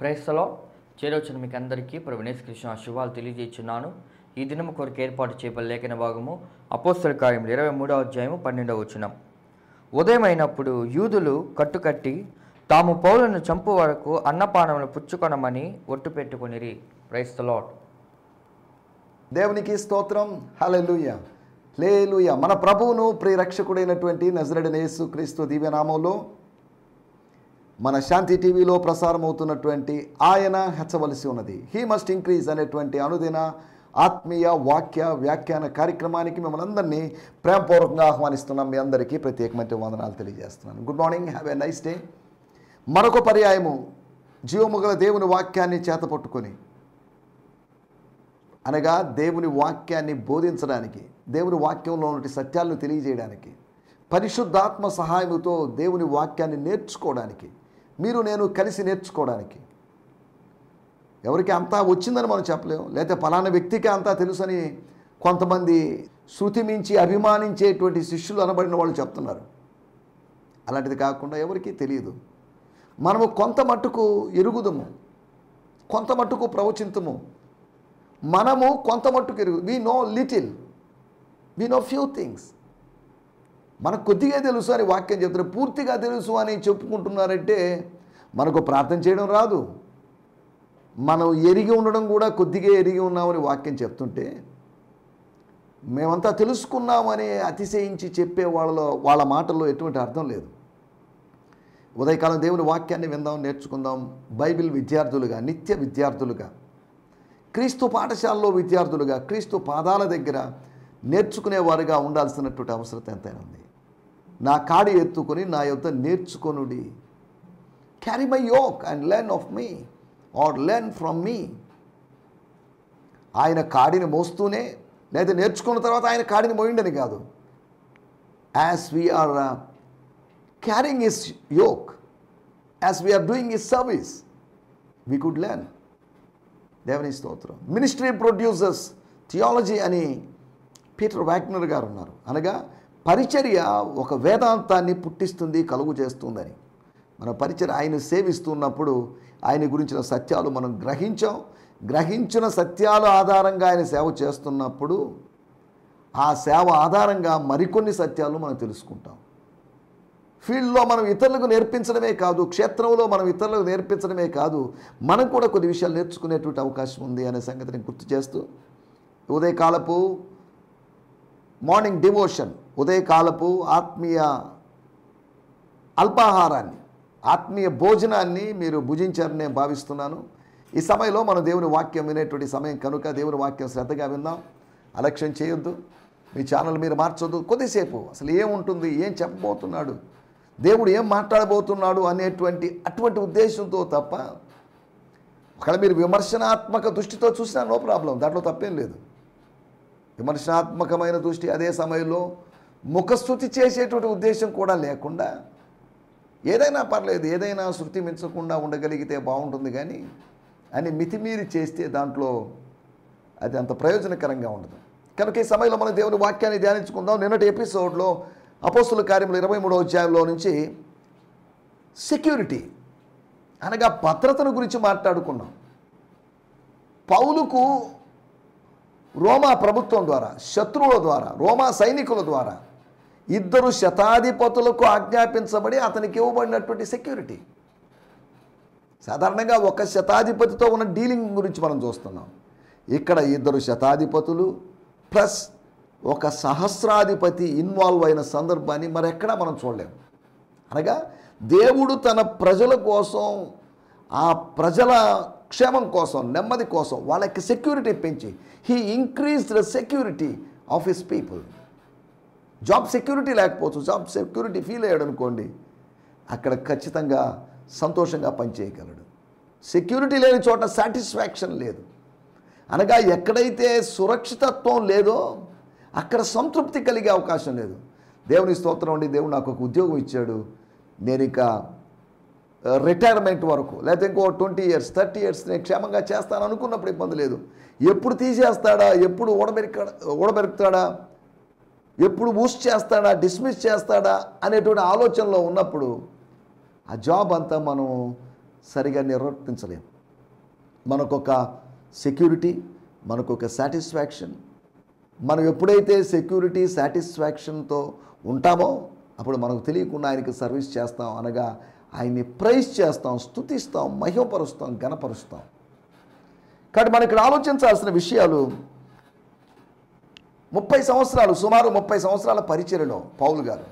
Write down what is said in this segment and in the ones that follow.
ప్రైస్తలో చేరొచ్చిన మీకు అందరికీ ప్రభు యేసుక్రీస్తు శుభాలు తెలియజేస్తున్నాను. ఈ దినము కొరకు ఏర్పాటు చేయబడిన లేఖన భాగము అపోస్తలుల కార్యములు 23వ అధ్యాయము 12వ వచనం. ఉదయమైనప్పుడు యూదులు కట్టుకట్టి తాము పౌలును చంపు వరకు అన్నపానములు పుచ్చుకొనమని ఒట్టు పెట్టుకొనిరి. Praise the lord. దేవునికి స్తోత్రం. హల్లెలూయా, హల్లెలూయా. మన ప్రభువును ప్రియరక్షకుడైనటువంటి నజరేయుడైన యేసుక్రీస్తు దివ్యనామంలో మన శాంతి టీవీలో ప్రసారం అవుతున్నటువంటి ఆయన హెచ్చవలసి ఉన్నది, హీ మస్ట్ ఇంక్రీజ్ అనేటువంటి అనుదిన ఆత్మీయ వాక్య వ్యాఖ్యాన కార్యక్రమానికి మిమ్మల్ని అందరినీ ప్రేమపూర్వకంగా ఆహ్వానిస్తున్నాం. మీ అందరికీ ప్రత్యేకమైన వందనాలు తెలియజేస్తున్నాను. Good morning, have a nice day. మరొక పర్యాయము జీవముగల దేవుని వాక్యాన్ని చేతపట్టుకొని, అనగా దేవుని వాక్యాన్ని బోధించడానికి, దేవుని వాక్యంలో ఉన్న సత్యాలను తెలియజేయడానికి, పరిశుద్ధాత్మ సహాయముతో దేవుని వాక్యాన్ని నేర్చుకోవడానికి, మీరు నేను కలిసి నేర్చుకోవడానికి. ఎవరికి అంతా వచ్చిందని మనం చెప్పలేము, లేకపోతే ఫలానా వ్యక్తికి అంతా తెలుసని కొంతమంది శృతి మించి అభిమానించేటువంటి శిష్యులు అనబడిన వాళ్ళు చెప్తున్నారు. అలాంటిది కాకుండా ఎవరికీ తెలియదు. మనము కొంత మట్టుకు ఎరుగుదము, కొంత మట్టుకు ప్రవచింతము, మనము కొంత మట్టుకు ఎరుగు. We know little, we know few things. మనకు కొద్దిగా తెలుసు అని వాక్యం చెప్తున్నారు. పూర్తిగా తెలుసు అని చెప్పుకుంటున్నారంటే మనకు ప్రార్థన చేయడం రాదు. మనం ఎరిగి ఉండడం కూడా కొద్దిగా ఎరిగి ఉన్నామని వాక్యం చెప్తుంటే, మేమంతా తెలుసుకున్నామని అతిశయించి చెప్పే వాళ్ళ మాటల్లో ఎటువంటి అర్థం లేదు. ఉదయకాలం దేవుని వాక్యాన్ని విందాం, నేర్చుకుందాం. బైబిల్ విద్యార్థులుగా, నిత్య విద్యార్థులుగా, క్రీస్తు పాఠశాలలో విద్యార్థులుగా, క్రీస్తు పాదాల దగ్గర నేర్చుకునేవారుగా ఉండాల్సినటువంటి అవసరం ఎంతైనా ఉంది. నా కాడి ఎత్తుకొని నా యొద్ద నేర్చుకొనుడి. Carry my yoke and learn of me or learn from me. ఆయన కాడిని మోస్తూనే, లేదా నేర్చుకున్న తర్వాత ఆయన కాడిని మోయిండని కాదు. As we're carrying his yoke, as we're doing his service, we could learn. దేవుని స్తోత్రం. మినిస్ట్రీ ప్రొడ్యూసర్స్ థియాలజీ అని పీటర్ వాగ్నర్ గారు ఉన్నారు. అనగా పరిచర్య ఒక వేదాంతాన్ని పుట్టిస్తుంది, కలుగు చేస్తుందని. మన పరిచర్య ఆయన సేవిస్తున్నప్పుడు ఆయన గురించిన సత్యాలు మనం గ్రహించిన సత్యాల ఆధారంగా ఆయన సేవ చేస్తున్నప్పుడు ఆ సేవ ఆధారంగా మరికొన్ని సత్యాలు మనం తెలుసుకుంటాం. ఫీల్డ్లో మనం ఇతరులకు నేర్పించడమే కాదు, క్షేత్రంలో మనం ఇతరులకు నేర్పించడమే కాదు, మనం కూడా కొన్ని విషయాలు నేర్చుకునేటువంటి అవకాశం ఉంది అనే సంగతిని గుర్తు చేస్తూ, ఉదయకాలపు మార్నింగ్ డివోషన్, ఉదయకాలపు ఆత్మీయ అల్పాహారాన్ని, ఆత్మీయ భోజనాన్ని మీరు భుజించారని నేను భావిస్తున్నాను. ఈ సమయంలో మనం దేవుని వాక్యం వినేటువంటి సమయం కనుక దేవుని వాక్యం శ్రద్ధగా విందాం. అలక్ష్యం చేయొద్దు, మీ ఛానల్ మీరు మార్చొద్దు. కొద్దిసేపు అసలు ఏముంటుంది, ఏం చెప్పబోతున్నాడు, దేవుడు ఏం మాట్లాడబోతున్నాడు అటువంటి ఉద్దేశంతో తప్ప, ఒకవేళ మీరు విమర్శనాత్మక దృష్టితో చూసినా నో ప్రాబ్లం, దాంట్లో తప్పేం లేదు. విమర్శనాత్మకమైన దృష్టి, అదే సమయంలో ముఖస్థుతి చేసేటువంటి ఉద్దేశం కూడా లేకుండా, ఏదైనా పర్లేదు, ఏదైనా శృతి మించకుండా ఉండగలిగితే బాగుంటుంది కానీ అని మితిమీరి చేస్తే దాంట్లో అది అంత ప్రయోజనకరంగా ఉండదు. కనుక ఈ సమయంలో మనం దేవుని వాక్యాన్ని ధ్యానించుకుందాం. నిన్నటి ఎపిసోడ్లో అపోస్తలుల కార్యములు 23వ అధ్యాయంలో నుంచి సెక్యూరిటీ అనగా భద్రతను గురించి మాట్లాడుకున్నాం. పౌలుకు రోమా ప్రభుత్వం ద్వారా, శత్రువుల ద్వారా, రోమా సైనికుల ద్వారా 2 శతాధిపతులకు ఆజ్ఞాపించబడి అతనికి ఇవ్వబడినటువంటి సెక్యూరిటీ. సాధారణంగా ఒక శతాధిపతితో ఉన్న డీలింగ్ గురించి మనం చూస్తున్నాం. ఇక్కడ 2 శతాధిపతులు ప్లస్ ఒక సహస్రాధిపతి ఇన్వాల్వ్ అయిన సందర్భాన్ని మరెక్కడా మనం చూడలేము. అనగా దేవుడు తన ప్రజల కోసం, ఆ ప్రజల క్షేమం కోసం, నెమ్మది కోసం వాళ్ళకి సెక్యూరిటీ పెంచి, he increased the security of his people. Job security లేకపోవచ్చు, జాబ్ సెక్యూరిటీ ఫీల్ అయ్యాడు అనుకోండి, అక్కడ ఖచ్చితంగా సంతోషంగా పనిచేయగలడు. సెక్యూరిటీ లేని చోట సాటిస్ఫాక్షన్ లేదు. అనగా ఎక్కడైతే సురక్షితత్వం లేదో అక్కడ సంతృప్తి కలిగే అవకాశం లేదు. దేవుని స్తోత్రం అండి, దేవుడు నాకు ఒక ఉద్యోగం ఇచ్చాడు, నేను ఇక రిటైర్మెంట్ వరకు, లేకపోతే ఇంకో 20 years 30 years నేను క్షేమంగా చేస్తాను అనుకున్నప్పుడు ఇబ్బంది లేదు. ఎప్పుడు తీసేస్తాడా, ఎప్పుడు ఊడబెరుకుతాడా, ఎప్పుడు మూస్ చేస్తాడా, డిస్మిస్ చేస్తాడా అనేటువంటి ఆలోచనలో ఉన్నప్పుడు ఆ జాబ్ అంతా మనం సరిగా నిర్వర్తించలేం. మనకొక సెక్యూరిటీ, మనకొక సాటిస్ఫాక్షన్. మనం ఎప్పుడైతే సెక్యూరిటీ సాటిస్ఫాక్షన్తో ఉంటామో అప్పుడు మనకు తెలియకుండా ఆయనకి సర్వీస్ చేస్తాం, అనగా ఆయన్ని ప్రైజ్ చేస్తాం, స్తుతిస్తాం, మహిమపరుస్తాం, ఘనపరుస్తాం. కాబట్టి మనం ఇక్కడ ఆలోచించాల్సిన విషయాలు 30 సంవత్సరాలు, సుమారు 30 సంవత్సరాల పరిచర్యలో పౌలు గారు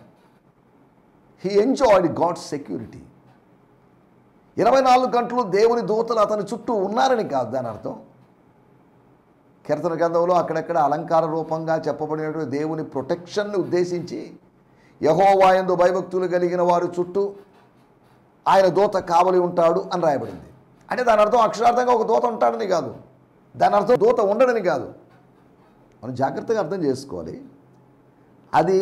హీ ఎంజాయ్డ్ గాడ్స్ సెక్యూరిటీ. 24 గంటలు దేవుని దూతలు అతని చుట్టూ ఉన్నారని కాదు దాని అర్థం. కీర్తన గ్రంథంలో అక్కడక్కడ అలంకార రూపంగా చెప్పబడినటువంటి దేవుని ప్రొటెక్షన్ని ఉద్దేశించి యెహోవా యందు భయభక్తులు కలిగిన వారి చుట్టూ ఆయన దూత కావలి ఉంటాడు అని రాయబడింది. అంటే దాని అర్థం అక్షరార్థంగా ఒక దూత ఉంటాడని కాదు, దాని అర్థం దూత ఉండడని కాదు. మనం జాగ్రత్తగా అర్థం చేసుకోవాలి. అది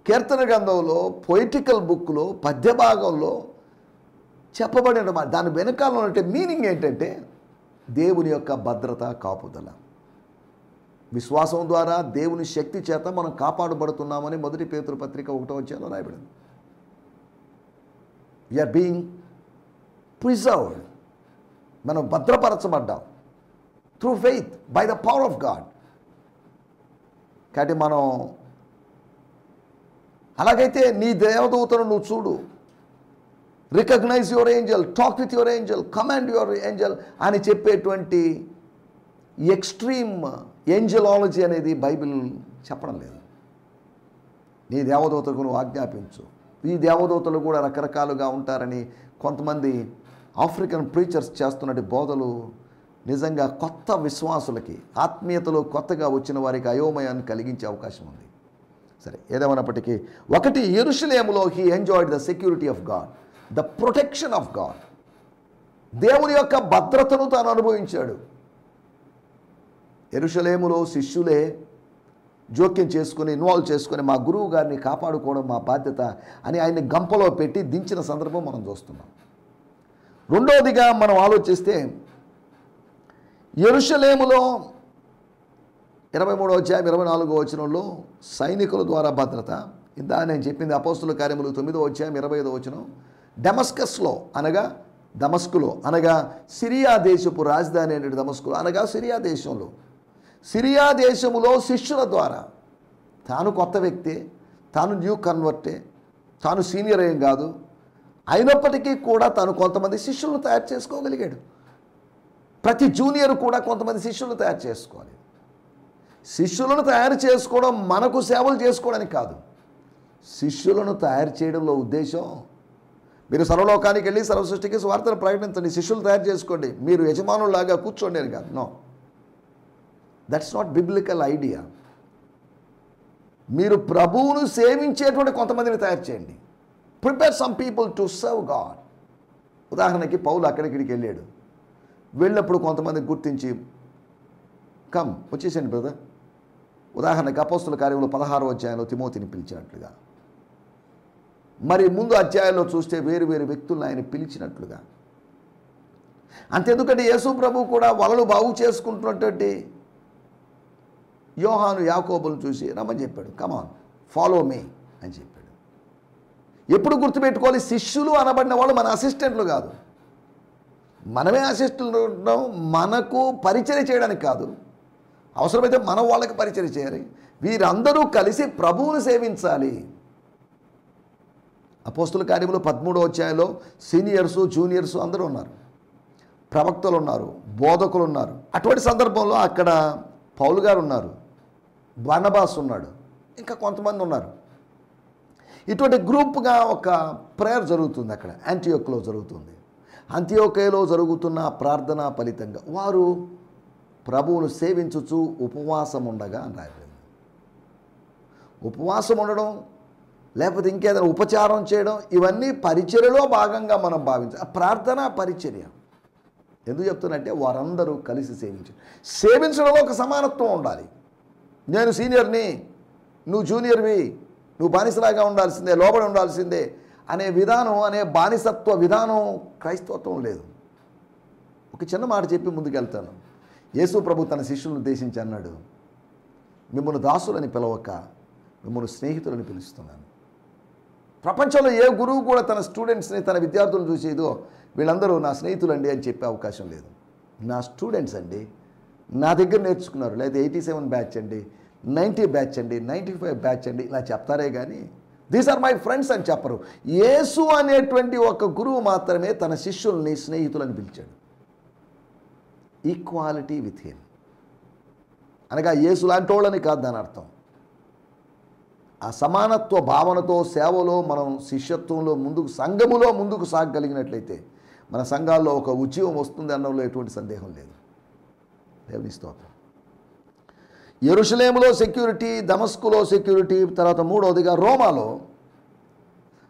కీర్తన గ్రంథంలో పొయిటికల్ బుక్లో పద్య భాగంలో చెప్పబడిన దాని వెనకాల ఉంటే మీనింగ్ ఏంటంటే దేవుని యొక్క భద్రత, కాపుదల. విశ్వాసం ద్వారా దేవుని శక్తి చేత మనం కాపాడబడుతున్నామని 1 పేతురు పత్రిక 1వ అధ్యాయంలో రాయబడింది. వీఆర్ బీయింగ్ ప్రిజర్వ్డ్, మనం భద్రపరచబడ్డాం through faith by the power of God. కాబట్టి మనం అలాగైతే నీ దేవదూతను నువ్వు చూడు, recognise your angel, talk with your angel, command your angel అని చెప్పేటువంటి ఎక్స్ట్రీమ్ ఏంజలాలజీ అనేది బైబిల్ చెప్పడం లేదు. నీ దేవదూతకు నువ్వు ఆజ్ఞాపించు. ఈ దేవదూతలు కూడా రకరకాలుగా ఉంటారని కొంతమంది ఆఫ్రికన్ ప్రీచర్స్ చేస్తున్నటి బోధలు నిజంగా కొత్త విశ్వాసులకి, ఆత్మీయతలో కొత్తగా వచ్చిన వారికి అయోమయాన్ని కలిగించే అవకాశం ఉంది. సరే, ఏదేమైనప్పటికీ ఒకటి, యెరూషలేములో he enjoyed the security of God, the protection of God. దేవుని యొక్క భద్రతను తాను అనుభవించాడు. యెరూషలేములో శిష్యులే జోక్యం చేసుకుని, ఇన్వాల్వ్ చేసుకుని మా గురువు గారిని కాపాడుకోవడం మా బాధ్యత అని ఆయన్ని గంపలో పెట్టి దించిన సందర్భం మనం చూస్తున్నాం. రెండవదిగా మనం ఆలోచిస్తే యెరూషలేములో 23వ అధ్యాయం 24వ వచనంలో సైనికుల ద్వారా భద్రత. ఇందా నేను చెప్పింది అపోస్తుల కార్యములు 9వ అధ్యాయం 25వ వచనం. డమస్కస్లో అనగా దమస్కులో అనగా సిరియా దేశపు రాజధాని అయిన దమస్కులో అనగా సిరియా దేశంలో, సిరియా దేశములో శిష్యుల ద్వారా, తాను కొత్త వ్యక్తే, తాను న్యూ కన్వర్టే, తాను సీనియర్ ఏం కాదు, అయినప్పటికీ కూడా తాను కొంతమంది శిష్యులను తయారు చేసుకోగలిగాడు. ప్రతి జూనియర్ కూడా కొంతమంది శిష్యులను తయారు చేసుకోవాలి. శిష్యులను తయారు చేసుకోవడం మనకు సేవలు చేసుకోవడానికి కాదు, శిష్యులను తయారు చేయడంలో ఉద్దేశం మీరు సర్వలోకానికి వెళ్ళి సర్వసృష్టికి స్వార్థను ప్రకటించండి, శిష్యులు తయారు చేసుకోండి, మీరు యజమానులాగా కూర్చోండి అని కాదు. No, that's not biblical idea. మీరు ప్రభువును సేవించేటువంటి కొంతమందిని తయారు చేయండి. Prepare some people to serve God. ఉదాహరణకి పౌలు అక్కడికి వెళ్ళాడు, వెళ్ళినప్పుడు కొంతమంది గుర్తించి కమ్ వచ్చేసేయండి బ్రదర్. ఉదాహరణకి అపోస్తుల కార్యంలో 16వ అధ్యాయంలో తిమోతిని పిలిచినట్లుగా, మరి ముందు అధ్యాయంలో చూస్తే వేరు వేరు వ్యక్తులను ఆయన పిలిచినట్లుగా. అంతెందుకంటే యేసు ప్రభు కూడా వలలు బాగు చేసుకుంటున్నటువంటి యోహాను యాకోబులను చూసి రమ్మని చెప్పాడు, కమాన్ ఫాలో మీ అని చెప్పాడు. ఎప్పుడు గుర్తుపెట్టుకోవాలి, శిష్యులు అనబడిన వాళ్ళు మన అసిస్టెంట్లు కాదు, మనమే అసిస్టెంట్లు ఉంటాం. మనకు పరిచయం చేయడానికి కాదు, అవసరమైతే మనం వాళ్ళకి పరిచయం చేయాలి. వీరందరూ కలిసి ప్రభువును సేవించాలి. అపోస్తుల కార్యములు 13వ అధ్యాయంలో సీనియర్సు జూనియర్సు అందరూ ఉన్నారు, ప్రవక్తలు ఉన్నారు, బోధకులు ఉన్నారు. అటువంటి సందర్భంలో అక్కడ పౌలు గారు ఉన్నారు, బర్నబాస్ ఉన్నాడు, ఇంకా కొంతమంది ఉన్నారు. ఇటువంటి గ్రూప్గా ఒక ప్రేయర్ జరుగుతుంది అక్కడ యాంటియోక్లో జరుగుతుంది. అంత్యోకయలో జరుగుతున్న ప్రార్థన ఫలితంగా వారు ప్రభువును సేవించుచు ఉపవాసం ఉండగా అని రాయబడింది. ఉపవాసం ఉండడం లేకపోతే ఇంకేదైనా ఉపచారం చేయడం, ఇవన్నీ పరిచర్యలో భాగంగా మనం భావించాలి. ప్రార్థన పరిచర్య. ఎందుకు చెప్తున్నట్టే వారందరూ కలిసి సేవించడంలో ఒక సమానత్వం ఉండాలి. నేను సీనియర్ని, నువ్వు జూనియర్వి, నువ్వు బానిసలాగా ఉండాల్సిందే, లోబడి ఉండాల్సిందే అనే విధానం, అనే బానిసత్వ విధానం క్రైస్తవత్వం లేదు. ఒక చిన్న మాట చెప్పి ముందుకెళ్తాను. యేసు ప్రభు తన శిష్యులను ఉద్దేశించి అన్నాడు, మిమ్మల్ని దాసులని పిలవక మిమ్మల్ని స్నేహితులని పిలుస్తున్నాను. ప్రపంచంలో ఏ గురువు కూడా తన స్టూడెంట్స్ని, తన విద్యార్థులను చూసి ఇదో వీళ్ళందరూ నా స్నేహితులండి అని చెప్పే అవకాశం లేదు. నా స్టూడెంట్స్ అండి, నా దగ్గర నేర్చుకున్నారు. లేదా 87 బ్యాచ్ అండి, 90 బ్యాచ్ అండి, 95 బ్యాచ్ అండి, ఇలా చెప్తారే కానీ దీస్ ఆర్ మై ఫ్రెండ్స్ అని చెప్పరు. యేసు అనేటువంటి ఒక గురువు మాత్రమే తన శిష్యుల్ని స్నేహితులని పిలిచాడు. ఈక్వాలిటీ విత్ హిమ్ అనగా యేసు లాంటి వాళ్ళని కాదు దాని అర్థం. ఆ సమానత్వ భావనతో సేవలో మనం శిష్యత్వంలో ముందుకు, సంఘములో ముందుకు సాగగలిగినట్లయితే మన సంఘాల్లో ఒక ఉద్యమం వస్తుంది అన్నలో ఎటువంటి సందేహం లేదు. దేవుని స్తోత్రం. యెరూషలేములో సెక్యూరిటీ, దమస్కులో సెక్యూరిటీ, తర్వాత మూడవదిగా రోమాలో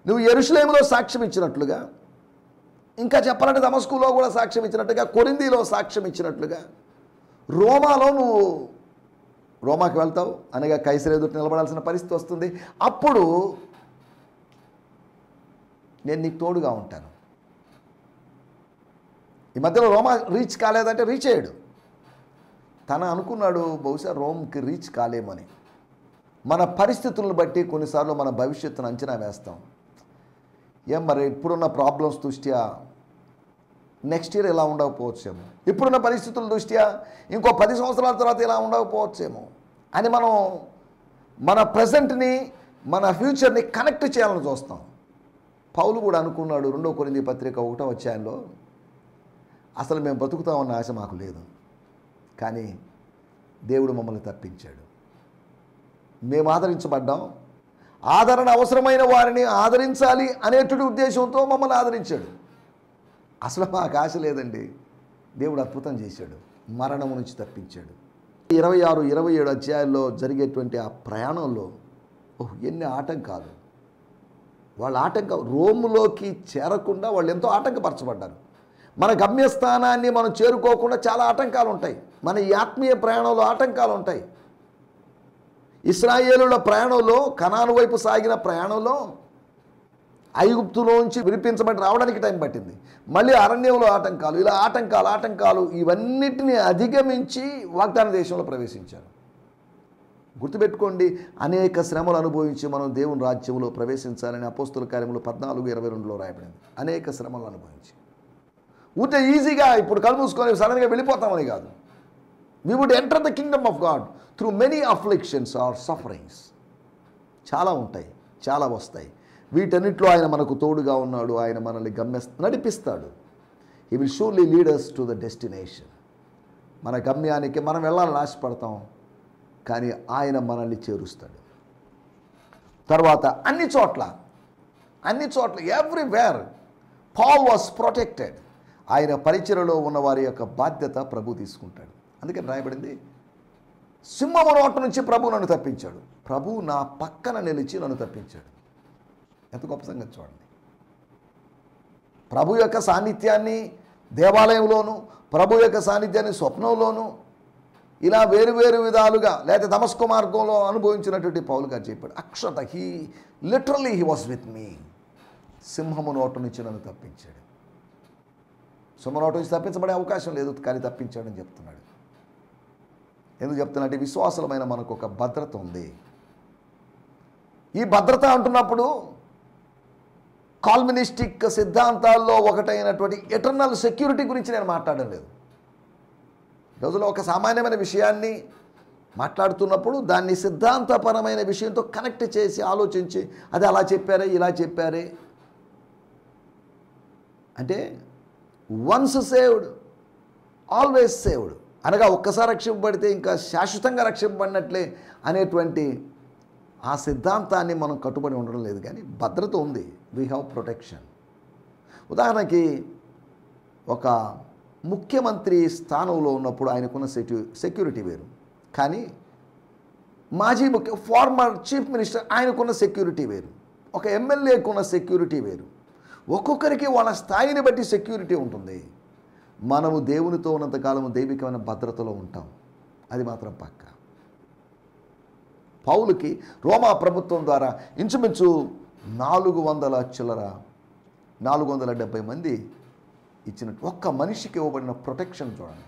నువ్వు యెరూషలేములో సాక్ష్యం ఇచ్చినట్లుగా, ఇంకా చెప్పాలంటే దమస్కులో కూడా సాక్ష్యం ఇచ్చినట్టుగా, కొరింథీలో సాక్ష్యం ఇచ్చినట్లుగా రోమాలో నువ్వు రోమాకి వెళ్తావు అనగా కైసరు ఎదుట నిలబడాల్సిన పరిస్థితి వస్తుంది. అప్పుడు నేను నీకు తోడుగా ఉంటాను. ఈ మధ్యలో రోమా రీచ్ కాలేదంటే రీచ్ అయ్యాడు. తన అనుకున్నాడు బహుశా రోమ్కి రీచ్ కాలేమని. మన పరిస్థితులను బట్టి కొన్నిసార్లు మన భవిష్యత్తును అంచనా వేస్తాం. మరి ఇప్పుడున్న ప్రాబ్లమ్స్ దృష్ట్యా నెక్స్ట్ ఇయర్ ఇలా ఉండకపోవచ్చేమో, ఇప్పుడున్న పరిస్థితుల దృష్ట్యా ఇంకో 10 సంవత్సరాల తర్వాత ఇలా ఉండకపోవచ్చేమో అని మనం మన ప్రజెంట్ని, మన ఫ్యూచర్ని కనెక్ట్ చేయాలని చూస్తాం. పౌలు కూడా అనుకున్నాడు 2 కొరింథీ పత్రిక 1వ అధ్యాయంలో, అసలు మేము బతుకుతామన్న ఆశ మాకు లేదు, కానీ దేవుడు మమ్మల్ని తప్పించాడు. మేము ఆదరించబడ్డాం, ఆదరణ అవసరమైన వారిని ఆదరించాలి అనేటువంటి ఉద్దేశంతో మమ్మల్ని ఆదరించాడు. అసలు మాకు ఆశ లేదండి, దేవుడు అద్భుతం చేశాడు, మరణం నుంచి తప్పించాడు. 26, 27 అధ్యాయాల్లో జరిగేటువంటి ఆ ప్రయాణంలో ఎన్ని ఆటంకాలు. వాళ్ళ రోములోకి చేరకుండా వాళ్ళు ఎంతో ఆటంకపరచబడ్డారు. మన గమ్యస్థానాన్ని మనం చేరుకోకుండా చాలా ఆటంకాలు ఉంటాయి. మన ఈ ఆత్మీయ ప్రయాణంలో ఆటంకాలు ఉంటాయి. ఇశ్రాయేలుల ప్రయాణంలో, కనాను వైపు సాగిన ప్రయాణంలో ఐగుప్తులోంచి విడిపించబడి రావడానికి టైం పట్టింది. మళ్ళీ అరణ్యంలో ఆటంకాలు, ఇలా ఆటంకాలు ఇవన్నిటిని అధిగమించి వాగ్దాన దేశంలో ప్రవేశించారు. గుర్తుపెట్టుకోండి, అనేక శ్రమలు అనుభవించి మనం దేవుని రాజ్యంలో ప్రవేశించాలని అపోస్తుల కార్యములు 14:22లో రాయబడింది. అనేక శ్రమలు అనుభవించి ఊటే ఈజీగా ఇప్పుడు కళ్ళు మూసుకొని సడన్గా వెళ్ళిపోతామని కాదు. We would enter the kingdom of God through many afflictions or sufferings. చాలా ఉంటాయి, చాలా వస్తాయి. వీటన్నిటిలో ఆయన మనకు తోడుగా ఉన్నాడు. ఆయన మనల్ని నడిపిస్తాడు. He will surely lead us to the destination. మన గమ్యానికి మనం వెళ్ళాలని ఆశపడతాం, కానీ ఆయన మనల్ని చేరుస్తాడు. తర్వాత అన్ని చోట్ల ఎవ్రీవేర్ పాల్ వాస్ ప్రొటెక్టెడ్. ఆయన పరిచర్యలో ఉన్న వారి యొక్క బాధ్యత ప్రభు తీసుకుంటాడు. అందుకని రాయబడింది, సింహము నోట నుంచి ప్రభు నన్ను తప్పించాడు, ప్రభు నా పక్కన నిలిచి నన్ను తప్పించాడు. ఎంత గొప్ప సంగతి చూడండి. ప్రభు యొక్క సాన్నిధ్యాన్ని దేవాలయంలోను, ప్రభు యొక్క సాన్నిధ్యాన్ని స్వప్నంలోను, ఇలా వేరు విధాలుగా లేదా దమస్కు మార్గంలో అనుభవించినటువంటి పౌలు గారు చెప్పాడు, Akshata he was with me. సింహము నోటు నుంచి నన్ను తప్పించాడు. సింహము నోటు నుంచి తప్పించబడే అవకాశం లేదు, కానీ తప్పించాడని చెప్తున్నాడు. ఎందుకు చెప్తున్నట్టు విశ్వాసమైన మనకు ఒక భద్రత ఉంది. ఈ భద్రత అంటున్నప్పుడు కాల్వినిస్టిక్ సిద్ధాంతాల్లో ఒకటైనటువంటి ఎటర్నల్ సెక్యూరిటీ గురించి నేను మాట్లాడడం లేదు. రోజులో ఒక సామాన్యమైన విషయాన్ని మాట్లాడుతున్నప్పుడు దాన్ని సిద్ధాంతపరమైన విషయంతో కనెక్ట్ చేసి ఆలోచించి అది అలా చెప్పారే ఇలా చెప్పారే అంటే వన్స్ సేవ్డ్ ఆల్వేస్ సేవ్డ్ అనగా ఒక్కసారి రక్షింపబడితే ఇంకా శాశ్వతంగా రక్షింపబడినట్లే అనేటువంటి ఆ సిద్ధాంతాన్ని మనం కట్టుబడి ఉండడం లేదు. కానీ భద్రత ఉంది. We have protection. ఉదాహరణకి ఒక ముఖ్యమంత్రి స్థానంలో ఉన్నప్పుడు ఆయనకున్న సెక్యూరిటీ వేరు, కానీ మాజీ ఫార్మర్ చీఫ్ మినిస్టర్ ఆయనకున్న సెక్యూరిటీ వేరు, ఒక ఎమ్మెల్యేకున్న సెక్యూరిటీ వేరు. ఒక్కొక్కరికి వాళ్ళ స్థాయిని బట్టి సెక్యూరిటీ ఉంటుంది. మనము దేవునితో ఉన్నంతకాలము దైవికమైన భద్రతలో ఉంటాం, అది మాత్రం పక్క. పౌలుకి రోమా ప్రభుత్వం ద్వారా ఇంచుమించు 470 మంది ఇచ్చినట్టు ఒక్క మనిషికి ఇవ్వబడిన ప్రొటెక్షన్ చూడండి.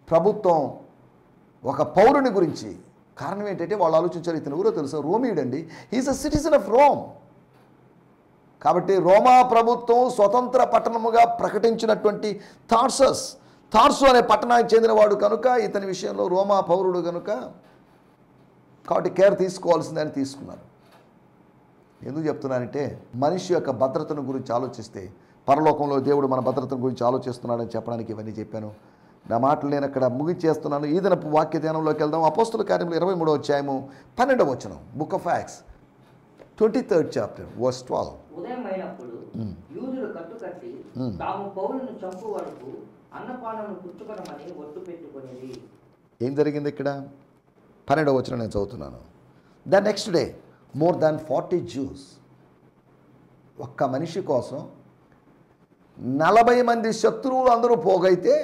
ప్రభుత్వం ఒక పౌరుని గురించి, కారణం ఏంటంటే వాళ్ళు ఆలోచించారు, ఇతను ఎవరో తెలుసా, రోమియుడండి, he is a citizen of Rome. కాబట్టి రోమా ప్రభుత్వం స్వతంత్ర పట్టణముగా ప్రకటించినటువంటి తార్సు అనే పట్టణానికి చెందినవాడు కనుక, ఇతని విషయంలో రోమా పౌరుడు కనుక, కాబట్టి కేర్ తీసుకోవాల్సిందని తీసుకున్నారు. ఎందుకు చెప్తున్నానంటే మనిషి యొక్క భద్రతను గురించి ఆలోచిస్తే పరలోకంలో దేవుడు మన భద్రతను గురించి ఆలోచిస్తున్నాడని చెప్పడానికి ఇవన్నీ చెప్పాను. నా మాటలు నేను అక్కడ ముగించేస్తున్నాను. ఈ దినపు వాక్య ధ్యానంలోకి వెళ్దాం. అపోస్తుల కార్యములు 23వ అధ్యాయము 12వ వచనం. Book of acts 23rd chapter verse 12. ఉదయమైనప్పుడు యూదులు కట్టుకట్టి తాము పౌలును చంపు వరకు అన్నపానమును పుచ్చుకొనమని ఒట్టు పెట్టుకొనేది. ఏం జరిగింది ఇక్కడ? 12వ వచనం నేను చదువుతున్నాను. The next day more than 40 Jews, ఒక్క మనిషి కోసం 40 మంది శత్రువులు అందరూ పోగైతే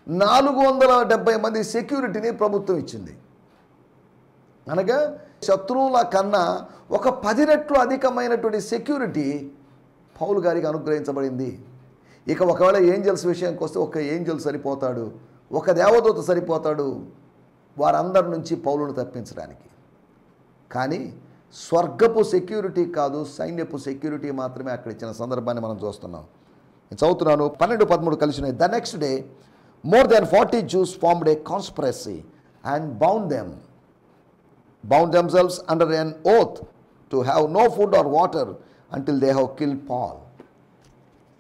470 మంది సెక్యూరిటీని ప్రభుత్వం ఇచ్చింది. అనగా శత్రువుల కన్నా ఒక 10 రెట్లు అధికమైనటువంటి సెక్యూరిటీ పౌలు గారికి అనుగ్రహించబడింది. ఇక ఒకవేళ ఏంజల్స్ విషయానికి వస్తే ఒక ఏంజల్ సరిపోతాడు, ఒక దేవదూత సరిపోతాడు వారందరి నుంచి పౌలును తప్పించడానికి. కానీ స్వర్గపు సెక్యూరిటీ కాదు, సైన్యపు సెక్యూరిటీ మాత్రమే అక్కడ ఇచ్చిన సందర్భాన్ని మనం చూస్తున్నాం. నేను చదువుతున్నాను. 12-13 కలిసినాయి. The next day more than 40 Jews formed a conspiracy and bound themselves under an oath to have no food or water until they have killed Paul.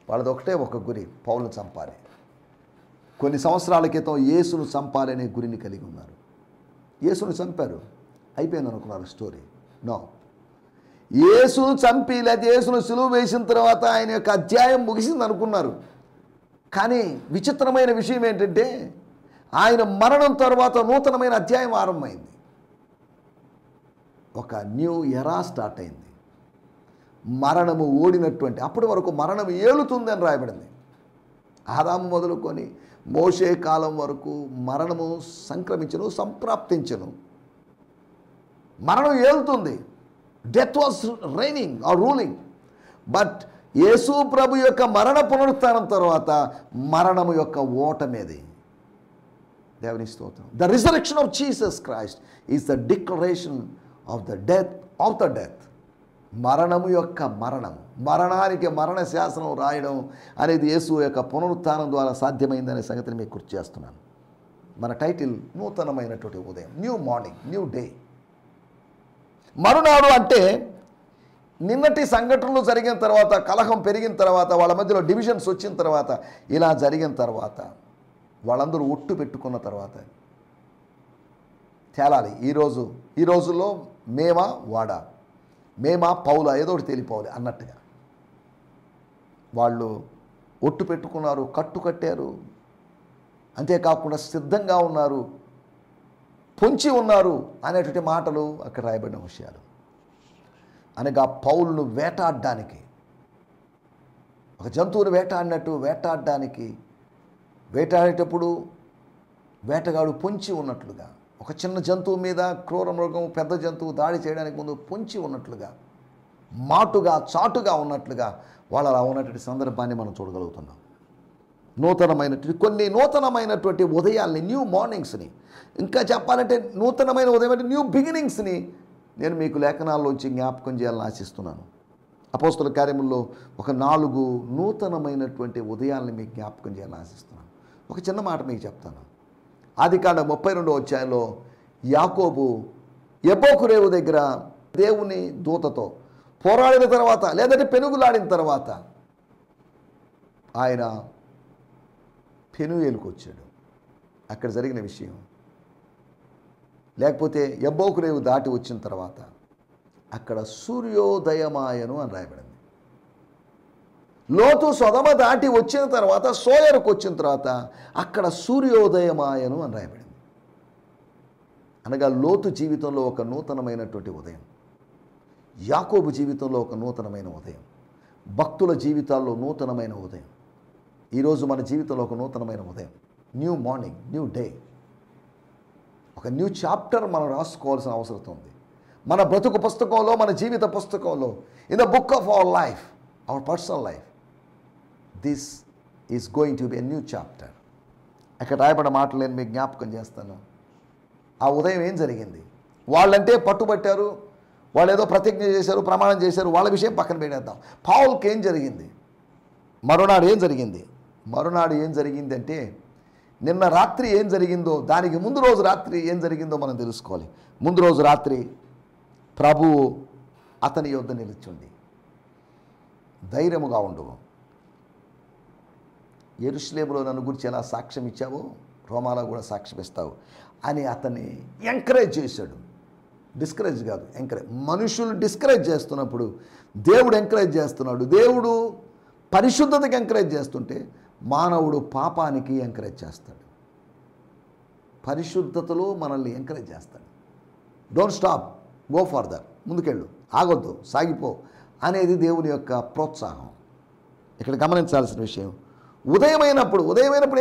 వాళ్ళది ఒకటే ఒక గురి, పౌలును చంపాలి. కొన్ని సంవత్సరాల క్రితం యేసును చంపాలనే గురిని కలిగి ఉన్నారు. యేసును చంపారు, అయిపోయింది అనుకున్నారు స్టోరీ. నో, యేసును చంపి లేదా యేసును సిలువ వేసిన తర్వాత ఆయన యొక్క అధ్యాయం ముగిసింది అనుకున్నారు. కానీ విచిత్రమైన విషయం ఏంటంటే ఆయన మరణం తర్వాత నూతనమైన అధ్యాయం ఆరంభమైంది. ఒక న్యూ ఎరా స్టార్ట్ అయింది. మరణము ఓడినటువంటి, అప్పటి వరకు మరణం ఏలుతుందని రాయబడింది. ఆదాము మొదలుకొని మోషే కాలం వరకు మరణము సంక్రమించను, సంప్రాప్తించను. మరణం ఏలుతుంది. Death was reigning or ruling. But Yesu ప్రభు యొక్క మరణ పునరుత్థానం తర్వాత మరణము యొక్క ఓటమేది. దేవుని స్తోత్రం. The resurrection of Jesus Christ is the declaration of the death of the death. మరణము యొక్క మరణం, మరణానికి మరణ శాసనం రాయడం అనేది యేసు యొక్క పునరుత్థానం ద్వారా సాధ్యమైందనే సంగతిని మీకు గుర్తు చేస్తున్నాను. మన టైటిల్ నూతనమైనటువంటి ఉదయం, న్యూ మార్నింగ్, న్యూ డే. మరునాడు అంటే నిన్నటి సంఘటనలు జరిగిన తర్వాత, కలహం పెరిగిన తర్వాత, వాళ్ళ మధ్యలో డివిజన్స్ వచ్చిన తర్వాత, ఇలా జరిగిన తర్వాత, వాళ్ళందరూ ఒట్టు పెట్టుకున్న తర్వాత తేలాలి. ఈ రోజుల్లో మేమా వాడా, మేమా పౌలా, ఏదో ఒకటి తేలిపోవాలి అన్నట్టుగా వాళ్ళు ఒట్టు పెట్టుకున్నారు, కట్టారు. అంతేకాకుండా సిద్ధంగా ఉన్నారు, పొంచి ఉన్నారు అనేటువంటి మాటలు అక్కడ రాయబడిన విషయాలు. అనగా పౌలును వేటాడడానికి, ఒక జంతువును వేటాడినట్టు వేటాడడానికి, వేటాడేటప్పుడు వేటగాడు పొంచి ఉన్నట్లుగా, ఒక చిన్న జంతువు మీద క్రూర మృగం పెద్ద జంతువు దాడి చేయడానికి ముందు పొంచి ఉన్నట్లుగా, మాటుగా చాటుగా ఉన్నట్లుగా వాళ్ళు అలా ఉన్నటువంటి సందర్భాన్ని మనం చూడగలుగుతున్నాం. కొన్ని నూతనమైనటువంటి ఉదయాల్ని, న్యూ మార్నింగ్స్ని, ఇంకా చెప్పాలంటే నూతనమైన ఉదయం అంటే న్యూ బిగినింగ్స్ని నేను మీకు లేఖనాల్లోంచి జ్ఞాపకం చేయాలని ఆశిస్తున్నాను. అపోస్తుల కార్యముల్లో ఒక 4 నూతనమైనటువంటి ఉదయాల్ని మీకు జ్ఞాపకం చేయాలని ఆశిస్తున్నాను. ఒక చిన్న మాట మీకు చెప్తాను. ఆదికాండం 32వ అధ్యాయంలో యాకోబు యబ్బోకు రేవు దగ్గర దేవుని దూతతో పోరాడిన తర్వాత, లేదంటే పెనుగులాడిన తర్వాత ఆయన పెనుయేలుకు వచ్చాడు. అక్కడ జరిగిన విషయం. లేకపోతే యబ్బోకు రేవు దాటి వచ్చిన తర్వాత అక్కడ సూర్యోదయమాయను అని రాయబడింది. లోతు సొదమ దాటి వచ్చిన తర్వాత, సోయరుకు వచ్చిన తర్వాత అక్కడ సూర్యోదయమాయను అని రాయబడింది. అనగా లోతు జీవితంలో ఒక నూతనమైనటువంటి ఉదయం, యాకోబు జీవితంలో ఒక నూతనమైన ఉదయం, భక్తుల జీవితాల్లో నూతనమైన ఉదయం. ఈరోజు మన జీవితంలో ఒక నూతనమైన ఉదయం, న్యూ మార్నింగ్, న్యూ డే. ఒక న్యూ చాప్టర్ మనం రాసుకోవాల్సిన అవసరం ఉంది. మన బ్రతుకు పుస్తకంలో, మన జీవిత పుస్తకంలో, in the book of our life, our personal life, this is going to be a new chapter. అక్కడ రాయబడిన మాటలు నేను మీకు జ్ఞాపకం చేస్తాను. ఆ ఉదయం ఏం జరిగింది? వాళ్ళంటే పట్టుబట్టారు, వాళ్ళు ఏదో ప్రతిజ్ఞ చేశారు, ప్రమాణం చేశారు, వాళ్ళ విషయం పక్కన పెట్టేద్దాం. పౌలుకి ఏం జరిగింది? మరునాడు ఏం జరిగింది? మరునాడు ఏం జరిగింది అంటే, నిన్న రాత్రి ఏం జరిగిందో దానికి ముందు రోజు రాత్రి ఏం జరిగిందో మనం తెలుసుకోవాలి. ముందు రోజు రాత్రి ప్రభువు అతని యొద్ద నిలుచుండి, ధైర్యముగా ఉండు, యెరూషలేములో నన్ను గురించి ఎలా సాక్ష్యం ఇచ్చావో రోమాలో కూడా సాక్ష్యం ఇస్తావు అని అతన్ని ఎంకరేజ్ చేశాడు. డిస్కరేజ్ కాదు, ఎంకరేజ్. మనుషులు డిస్కరేజ్ చేస్తున్నప్పుడు దేవుడు ఎంకరేజ్ చేస్తున్నాడు. దేవుడు పరిశుద్ధతకి ఎంకరేజ్ చేస్తుంటే మానవుడు పాపానికి ఎంకరేజ్ చేస్తాడు. పరిశుద్ధతలో మనల్ని ఎంకరేజ్ చేస్తాడు. డోంట్ స్టాప్, గో ఫర్దర్, ముందుకెళ్ళు, ఆగొద్దు, సాగిపో అనేది దేవుని యొక్క ప్రోత్సాహం. ఇక్కడ గమనించాల్సిన విషయం, ఉదయమైనప్పుడు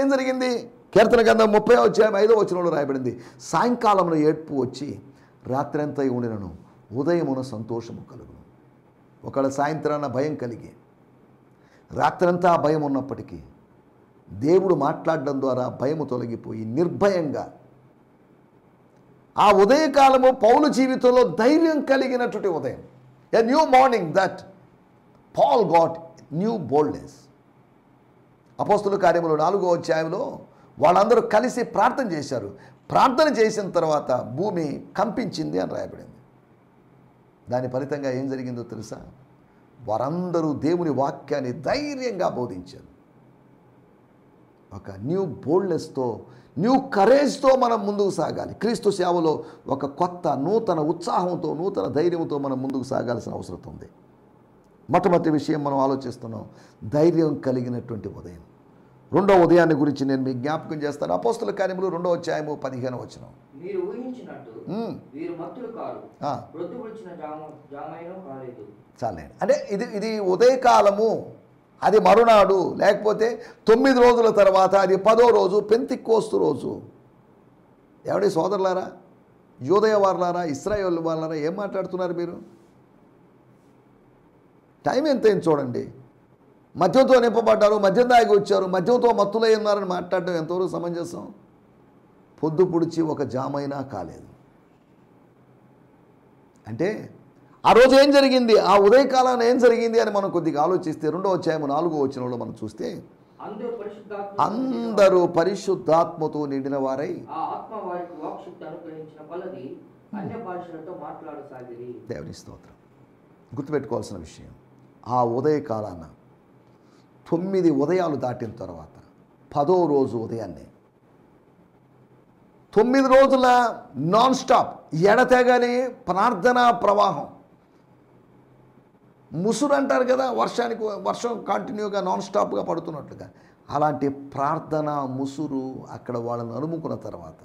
ఏం జరిగింది? కీర్తన గ్రంథం 30:5 రాయబడింది, సాయంకాలంలో ఏడ్పు వచ్చి రాత్రంతా ఉండినను ఉదయమున సంతోషము కలుగును. ఒకవేళ సాయంత్రాన భయం కలిగి రాత్రంతా భయం ఉన్నప్పటికీ దేవుడు మాట్లాడడం ద్వారా భయము తొలగిపోయి నిర్భయంగా ఆ ఉదయకాలము పౌలు జీవితంలో ధైర్యం కలిగినటువంటి ఉదయం. A new morning that Paul got new boldness. అపోస్తుల కార్యములు 4వ అధ్యాయంలో వాళ్ళందరూ కలిసి ప్రార్థన చేశారు. ప్రార్థన చేసిన తర్వాత భూమి కంపించింది అని రాయబడింది. దాని ఫలితంగా ఏం జరిగిందో తెలుసా? వారందరూ దేవుని వాక్యాన్ని ధైర్యంగా బోధించారు. ఒక న్యూ బోల్డ్నెస్తో, న్యూ కరేజ్తో మనం ముందుకు సాగాలి. క్రీస్తు సేవలో ఒక కొత్త నూతన ఉత్సాహంతో, నూతన ధైర్యంతో మనం ముందుకు సాగాల్సిన అవసరం ఉంది. మొట్టమొదటి విషయం మనం ఆలోచిస్తున్నాం, ధైర్యం కలిగినటువంటి ఉదయం. రెండో ఉదయాన్ని గురించి నేను మీకు జ్ఞాపకం చేస్తాను. అపోస్తుల కార్యములు 2వ అధ్యాయము 15వ వచనం. మీరు ఊహించినట్టు వీరు మత్తులు కారు, ప్రొద్దుపుడిచిన జామైనా కాలేదు. చాలండి. అంటే ఇది ఉదయకాలము, అది మరునాడు, లేకపోతే 9 రోజుల తర్వాత అది 10వ రోజు, పెంతెకోస్తు రోజు. ఎవడి సోదరులారా, యూదయ వారులారా, ఇశ్రాయేలు వారులారా, ఏం మాట్లాడుతున్నారు మీరు? టైం ఎంతైంది చూడండి. మద్యంతో నింపబడ్డారు, మద్యం దాగి వచ్చారు, మద్యంతో మత్తులై ఉన్నారని మాట్లాడడం ఎంతవరకు సమంజసం? పొద్దు పొడిచి ఒక జామైనా కాలేదు. అంటే ఆ రోజు ఏం జరిగింది, ఆ ఉదయకాలాన్ని ఏం జరిగింది అని మనం కొద్దిగా ఆలోచిస్తే 2వ అధ్యాయం 4వ వచనంలో మనం చూస్తే, అందరూ పరిశుద్ధాత్మతో నిండిన వారై దేవుని స్తోత్రం. గుర్తుపెట్టుకోవాల్సిన విషయం, ఆ ఉదయకాలాన 9 ఉదయాలు దాటిన తర్వాత 10వ రోజు ఉదయాన్నే 9 రోజుల నాన్ స్టాప్ ఎడతెగని ప్రార్థనా ప్రవాహం. ముసురు అంటారు కదా, వర్షం కంటిన్యూగా నాన్ స్టాప్గా పడుతున్నట్లుగా, అలాంటి ప్రార్థన ముసురు అక్కడ వాళ్ళని అనుముకున్న తర్వాత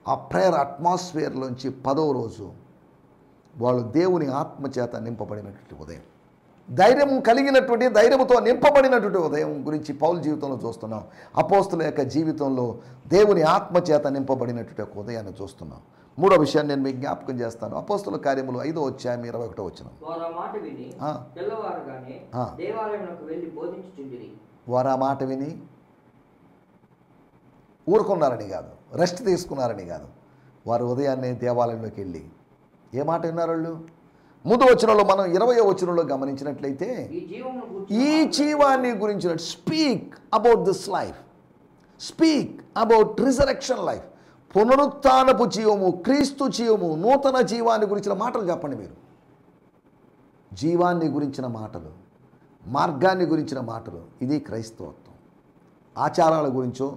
ఆ ప్రేయర్ అట్మాస్ఫియర్లోంచి 10వ రోజు వాళ్ళు దేవుని ఆత్మచేత నింపబడినటువంటి ఉదయం, ధైర్యం కలిగినటువంటి, ధైర్యంతో నింపబడినటువంటి ఉదయం గురించి పౌలు జీవితంలో చూస్తున్నాం. అపోస్తుల యొక్క జీవితంలో దేవుని ఆత్మచేత నింపబడినటువంటి ఒక ఉదయాన్ని చూస్తున్నాం. మూడో విషయాన్ని నేను మీకు జ్ఞాపకం చేస్తాను. అపోస్తుల కార్యములు 5వ అధ్యాయం 21వ వచనం. వారు ఆ మాట విని ఊరుకున్నారని కాదు, రెస్ట్ తీసుకున్నారని కాదు, వారు ఉదయాన్నే దేవాలయంలోకి వెళ్ళి ఏ మాట విన్నారు వాళ్ళు? ముందు వచనంలో మనం 20వ వచనంలో గమనించినట్లయితే, ఈ జీవాన్ని గురించిన speak about this life, speak about resurrection life, పునరుత్థానపు జీవము, క్రీస్తు జీవము, నూతన జీవాన్ని గురించిన మాటలు చెప్పండి మీరు. జీవాన్ని గురించిన మాటలు, మార్గాన్ని గురించిన మాటలు, ఇది క్రైస్తవత్వం. ఆచారాల గురించో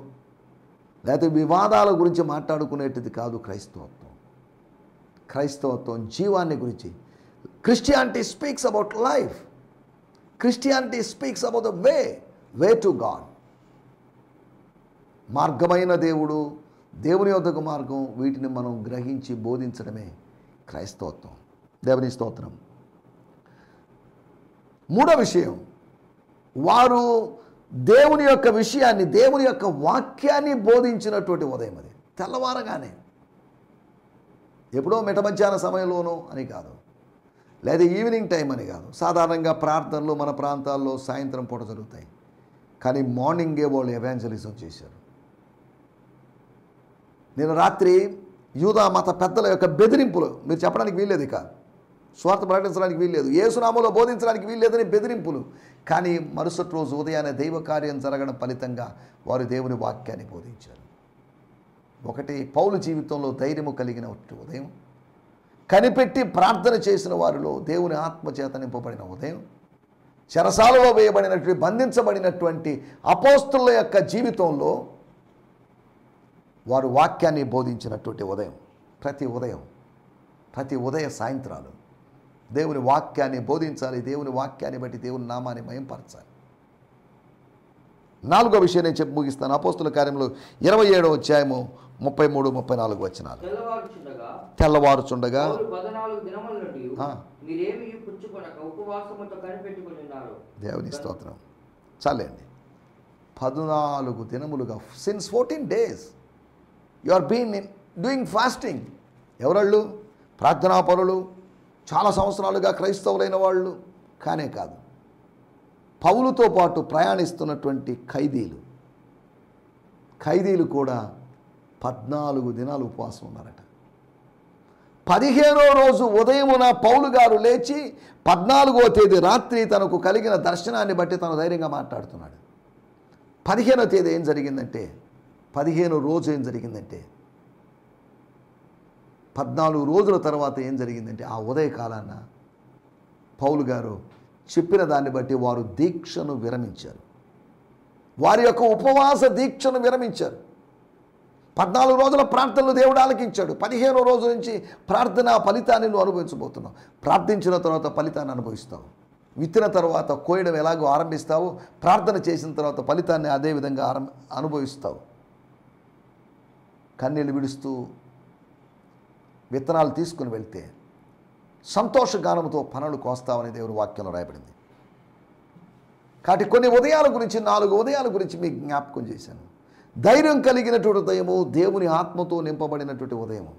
లేకపోతే వివాదాల గురించి మాట్లాడుకునేటిది కాదు క్రైస్తవత్వం. క్రైస్తవత్వం జీవాన్ని గురించి. Christianity speaks about life. Christianity speaks about the way to God. మార్గమైన దేవుడు, దేవుని యొద్దకు మార్గం, వీటిని మనం గ్రహించి బోధించడమే క్రైస్తవత్వం. దేవుని స్తోత్రం. మూడో విషయం, వారు దేవుని యొక్క విషయాన్ని, దేవుని యొక్క వాక్యాన్ని బోధించినటువంటి ఉదయం అది. తెల్లవారగానే, ఎప్పుడో మిట మధ్యాహ్న సమయంలోనూ అని కాదు, లేదా ఈవినింగ్ టైం అని కాదు. సాధారణంగా ప్రార్థనలు మన ప్రాంతాల్లో సాయంత్రం పూట జరుగుతాయి, కానీ మార్నింగే వాళ్ళు ఎవాంజలిజం చేశారు. నేను రాత్రి యూదా మత పెద్దల యొక్క బెదిరింపులు మీరు చెప్పడానికి వీల్లేదు. ఇక స్వార్థ ప్రకటించడానికి వీల్లేదు, యేసునామంలో బోధించడానికి వీల్లేదని బెదిరింపులు. కానీ మరుసటి రోజు ఉదయాన్నే దైవ కార్యం జరగడం ఫలితంగా వారు దేవుని వాక్యాన్ని బోధించారు. ఒకటి, పౌలు జీవితంలో ధైర్యము కలిగిన ఉదయం, కనిపెట్టి ప్రార్థన చేసిన వారిలో దేవుని ఆత్మచేత నింపబడిన ఉదయం, చెరసాలలో వేయబడినటువంటి బంధించబడినటువంటి అపోస్తలుల యొక్క జీవితంలో వారు వాక్యాన్ని బోధించినటువంటి ఉదయం. ప్రతి ఉదయ సాయంత్రాలు దేవుని వాక్యాన్ని బోధించాలి. దేవుని వాక్యాన్ని బట్టి దేవుని నామాన్ని మహింపరచాలి. 4వ విషయం నేను చెప్పి ముగిస్తాను. అపోస్తలుల కార్యములు 27వ అధ్యాయము 33-34 వచనాలు. తెల్లవారుచుండగా దేవుని స్తోత్రం. చాలండి. 14 దినములుగా, since 14 days you are been doing fasting. ఎవరళ్ళు? ప్రార్థనాపరులు, చాలా సంవత్సరాలుగా క్రైస్తవులైన వాళ్ళు కానే కాదు, పౌలుతో పాటు ప్రయాణిస్తున్నటువంటి ఖైదీలు కూడా 14 దినాలు ఉపవాసం ఉన్నారట. 15వ రోజు ఉదయమున పౌలు గారు లేచి 14వ తేదీ రాత్రి తనకు కలిగిన దర్శనాన్ని బట్టి తను ధైర్యంగా మాట్లాడుతున్నాడు. 15వ తేదీ ఏం జరిగిందంటే, 15వ రోజు ఏం జరిగిందంటే, 14 రోజుల తర్వాత ఏం జరిగిందంటే, ఆ ఉదయకాలాన పౌలు గారు చెప్పిన దాన్ని బట్టి వారు దీక్షను విరమించారు. వారి యొక్క ఉపవాస దీక్షను విరమించారు. 14 రోజుల ప్రార్థనలు దేవుడు ఆలకించాడు. 15వ రోజు నుంచి ప్రార్థన ఫలితాన్ని నువ్వు అనుభవించబోతున్నావు. ప్రార్థించిన తర్వాత ఫలితాన్ని అనుభవిస్తావు. విత్తిన తర్వాత కోయడం ఎలాగో ఆరంభిస్తావు, ప్రార్థన చేసిన తర్వాత ఫలితాన్ని అదేవిధంగా అనుభవిస్తావు. కన్నీళ్ళు విడుస్తూ విత్తనాలు తీసుకుని వెళ్తే సంతోషగానంతో పనులు కోస్తావని దేవుని వాక్యంలో రాయబడింది. కాబట్టి కొన్ని ఉదయాల గురించి, 4 ఉదయాల గురించి మీకు జ్ఞాపకం చేశాను. ధైర్యం కలిగినటువంటి ఉదయము, దేవుని ఆత్మతో నింపబడినటువంటి ఉదయము,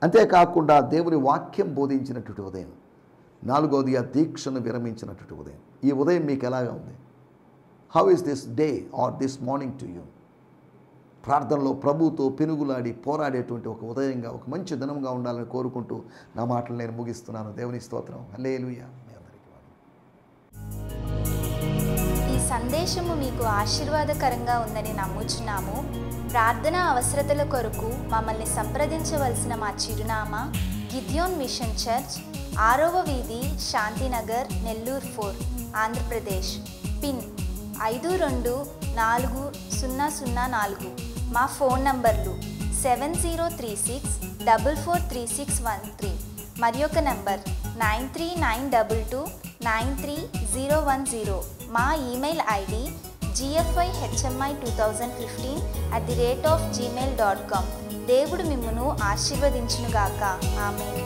అంతేకాకుండా దేవుని వాక్యం బోధించినటువంటి ఉదయం. 4వది ఆ దీక్షను విరమించినటువంటి ఉదయం. ఈ ఉదయం మీకు ఎలాగా ఉంది? How is this day or this morning to you? ప్రార్థనలో ప్రభుతో పెనుగులాడి పోరాడేటువంటి ఒక ఉదయంగా, ఒక మంచి దినంగా ఉండాలని కోరుకుంటూ నా మాటలు నేను ముగిస్తున్నాను. దేవుని స్తోత్రం. హల్లెలూయా. ఈ సందేశము మీకు ఆశీర్వాదకరంగా ఉందని నమ్ముచున్నాము. ప్రార్థన అవసరతల కొరకు మమ్మల్ని సంప్రదించవలసిన మా చిరునామా గిద్యోన్ మిషన్ చర్చ్, 6వ వీధి, శాంతినగర్, నెల్లూరు 4, ఆంధ్రప్రదేశ్. పిన్ 524004. మా ఫోన్ నంబర్లు 7036443613 మరి ఒక నంబర్ 9392293010. మా ఈమెయిల్ ఐడి gfihmi2015@gmail.com. దేవుడు మిమ్మును ఆశీర్వదించునుగాక. ఆమేన్.